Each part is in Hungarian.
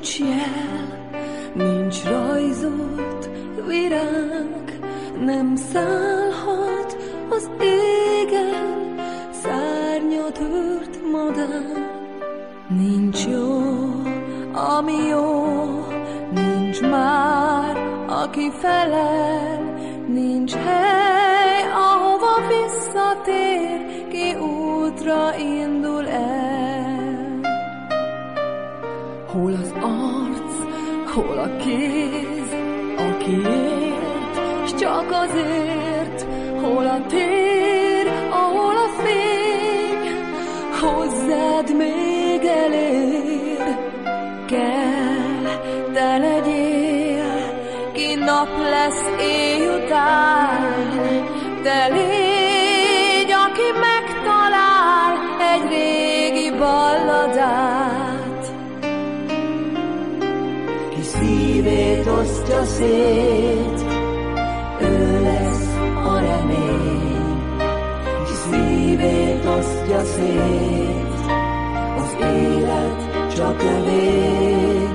nincs jel, nincs rajzolt virág, nem szállhat az égen szárnyat ört madár. Nincs jó, ami jó, nincs már, aki felel, nincs hely, ahova visszatér, ki útra indul el. Hol az arc, hol a kéz, aki élt, s csak azért, hol a tér, ahol a fény hozzád még elér. Kell, te legyél, ki nap lesz éj után, te légy, aki megtalál egy régi balladát. Ki szívét osztja szét, ő lesz a remény. Ki szívét osztja szét, az élet csak övé.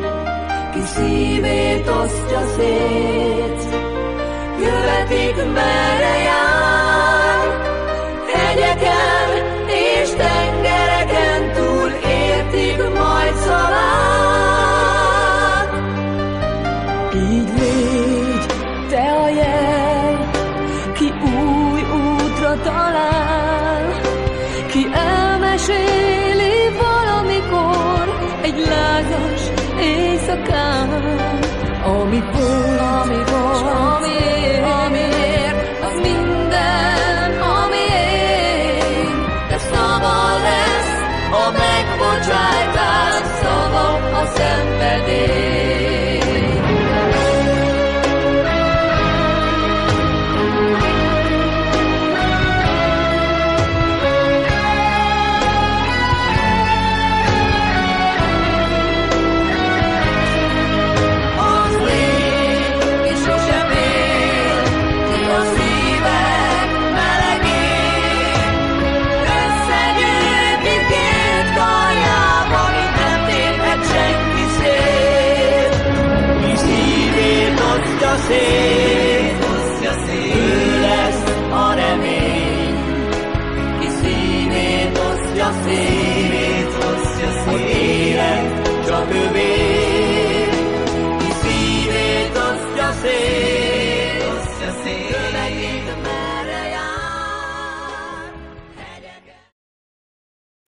Ki szívét osztja szét, követik merre jár. Hegyeken és tengereken túl értik majd szavát. Így légy te a jel, ki új útra talál.